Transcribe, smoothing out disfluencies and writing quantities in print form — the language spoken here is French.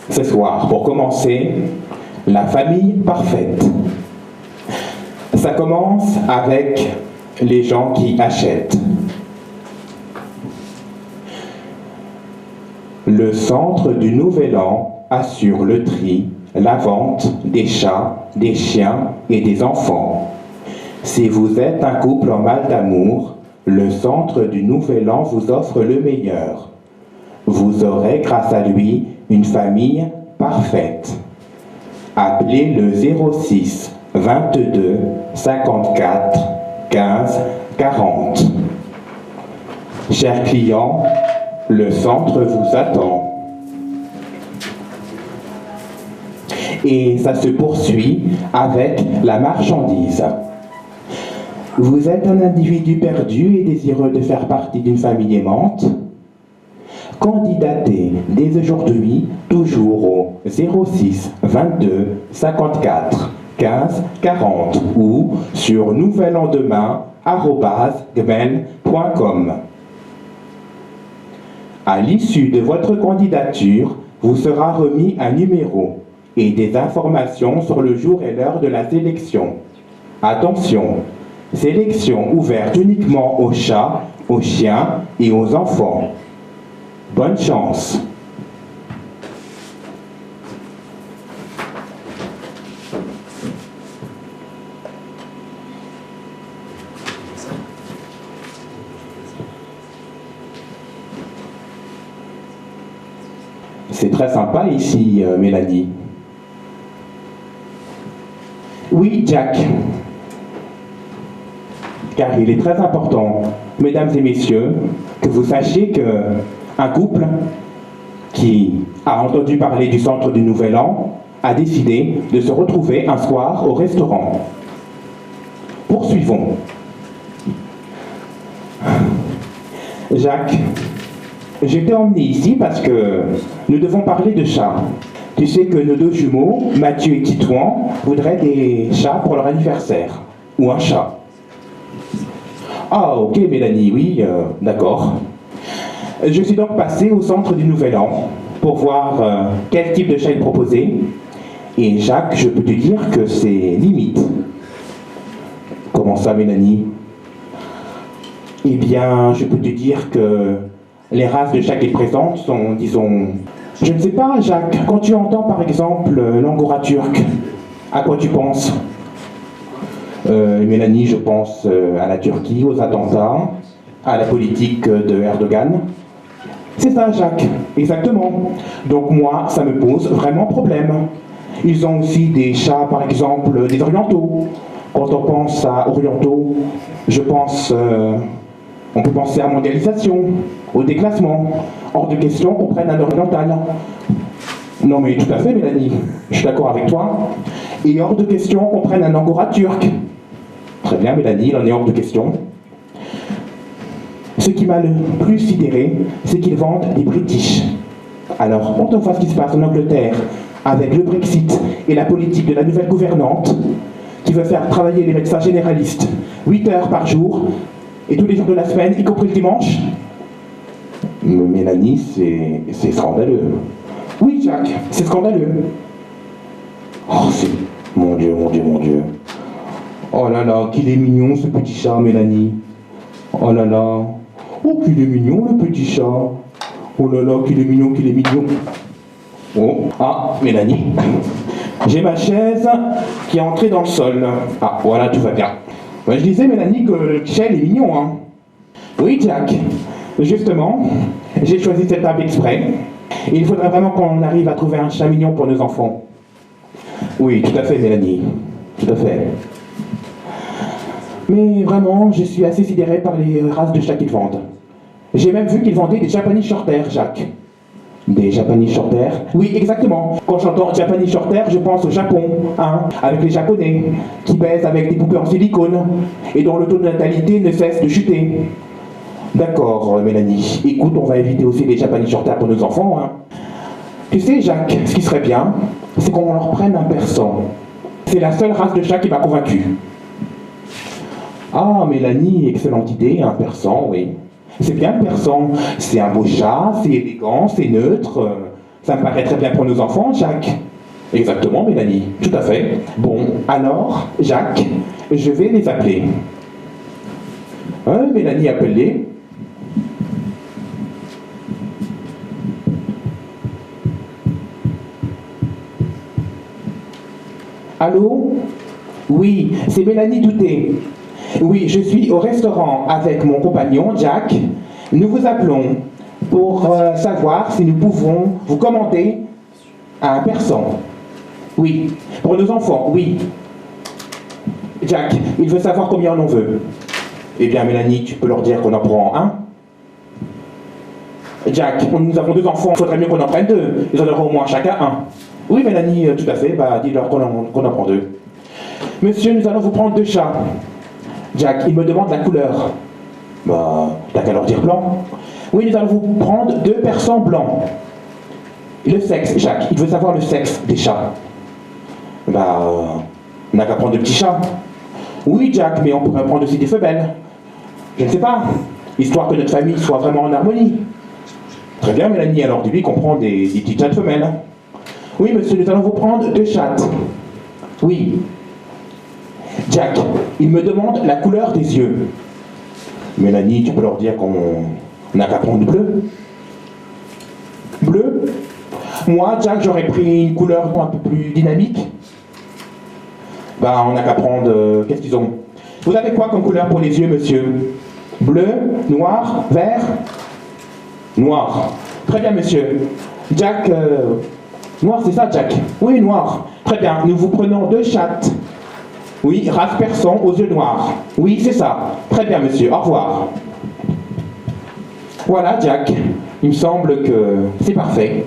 Ce soir, pour commencer, la famille parfaite. Ça commence avec les gens qui achètent. Le centre du Nouvel An assure le tri, la vente des chats, des chiens et des enfants. Si vous êtes un couple en mal d'amour, le centre du Nouvel An vous offre le meilleur. Vous aurez grâce à lui une famille parfaite. Appelez le 06 22 54 15 40. Chers clients, le centre vous attend. Et ça se poursuit avec la marchandise. Vous êtes un individu perdu et désireux de faire partie d'une famille aimante? Candidatez dès aujourd'hui toujours au 06 22 54 15 40 ou sur nouvelandemain@gmail.com. À l'issue de votre candidature, vous sera remis un numéro et des informations sur le jour et l'heure de la sélection. Attention, sélection ouverte uniquement aux chats, aux chiens et aux enfants. Bonne chance. C'est très sympa ici, Mélanie. Oui, Jack. Car il est très important, mesdames et messieurs, que vous sachiez qu'un couple qui a entendu parler du centre du Nouvel An a décidé de se retrouver un soir au restaurant. Poursuivons. Jacques, je t'ai emmené ici parce que nous devons parler de chats. Tu sais que nos deux jumeaux, Mathieu et Titouan, voudraient des chats pour leur anniversaire. Ou un chat. Ah, ok, Mélanie, oui, d'accord. Je suis donc passé au centre du Nouvel An pour voir quel type de chat il proposait. Et Jacques, je peux te dire que c'est limite. Comment ça, Mélanie? Eh bien, je peux te dire que les races de chats qu'il présente sont, disons... Je ne sais pas, Jacques, quand tu entends par exemple l'angora turc, à quoi tu penses? Mélanie, je pense à la Turquie, aux attentats, à la politique de Erdogan. C'est ça, Jacques, exactement. Donc moi, ça me pose vraiment problème. Ils ont aussi des chats, par exemple, des orientaux. Quand on pense à orientaux, je pense... on peut penser à la mondialisation, au déclassement. Hors de question qu'on prenne un oriental. Non mais tout à fait, Mélanie, je suis d'accord avec toi. Et hors de question qu'on prenne un angora turc. Très bien, Mélanie, il en est hors de question. Ce qui m'a le plus sidéré, c'est qu'ils vendent des British. Alors, quand on voit ce qui se passe en Angleterre, avec le Brexit et la politique de la nouvelle gouvernante, qui veut faire travailler les médecins généralistes 8 heures par jour, et tous les jours de la semaine, y compris le dimanche. Mélanie, c'est scandaleux. Oui, Jacques, c'est scandaleux. Oh, c'est... Mon Dieu, mon Dieu, mon Dieu. Oh là là, qu'il est mignon ce petit chat, Mélanie. Oh là là. Oh, qu'il est mignon le petit chat. Oh là là, qu'il est mignon, qu'il est mignon. Oh, ah, Mélanie. J'ai ma chaise qui est entrée dans le sol. Ah, voilà, tout va bien. Je disais, Mélanie, que le chat est mignon, hein. Oui, Jack. Justement, j'ai choisi cette table exprès. Et il faudrait vraiment qu'on arrive à trouver un chat mignon pour nos enfants. Oui, tout à fait, Mélanie. Tout à fait. Mais vraiment, je suis assez sidéré par les races de chats qu'ils vendent. J'ai même vu qu'ils vendaient des Japanese Shorthair, Jacques. Des Japanese Shorthair? Oui, exactement. Quand j'entends Japanese Shorthair, je pense au Japon, hein, avec les Japonais, qui baisent avec des poupées en silicone, et dont le taux de natalité ne cesse de chuter. D'accord, Mélanie. Écoute, on va éviter aussi les Japanese Shorthair pour nos enfants, hein. Tu sais, Jacques, ce qui serait bien, c'est qu'on leur prenne un persan. C'est la seule race de chat qui m'a convaincu. Ah, Mélanie, excellente idée, un persan, oui. C'est bien le persan. C'est un beau chat, c'est élégant, c'est neutre. Ça me paraît très bien pour nos enfants, Jacques. Exactement, Mélanie, tout à fait. Bon, alors, Jacques, je vais les appeler. Mélanie, appelle-les. Allô? Oui, c'est Mélanie Douté. Oui, je suis au restaurant avec mon compagnon, Jack. Nous vous appelons pour savoir si nous pouvons vous commander un persan. Oui, pour nos enfants, oui. Jack, il veut savoir combien on en veut. Eh bien, Mélanie, tu peux leur dire qu'on en prend un. Jack, nous avons 2 enfants, il faudrait mieux qu'on en prenne 2. Ils en auront au moins chacun un. Oui, Mélanie, tout à fait, dis-leur qu'on en prend 2. Monsieur, nous allons vous prendre 2 chats. Jack, il me demande la couleur. T'as qu'à leur dire blanc. Oui, nous allons vous prendre 2 persans blancs. Le sexe, Jacques, il veut savoir le sexe des chats. On n'a qu'à prendre 2 petits chats. Oui, Jack, mais on pourrait prendre aussi des femelles. Je ne sais pas, histoire que notre famille soit vraiment en harmonie. Très bien, Mélanie, alors dis-lui qu'on prend des petites chattes femelles. Oui, monsieur, nous allons vous prendre 2 chattes. Oui. Jack, il me demande la couleur des yeux. Mélanie, tu peux leur dire qu'on n'a qu'à prendre bleu. Bleu? Moi, Jack, j'aurais pris une couleur un peu plus dynamique. On n'a qu'à prendre... qu'est-ce qu'ils ont? Vous avez quoi comme couleur pour les yeux, monsieur? Bleu, noir, vert? Noir. Très bien, monsieur. Jack... Noir, c'est ça, Jack? Oui, noir. Très bien, nous vous prenons 2 chattes. Oui, race persan aux yeux noirs. Oui, c'est ça. Très bien, monsieur. Au revoir. Voilà, Jack. Il me semble que c'est parfait.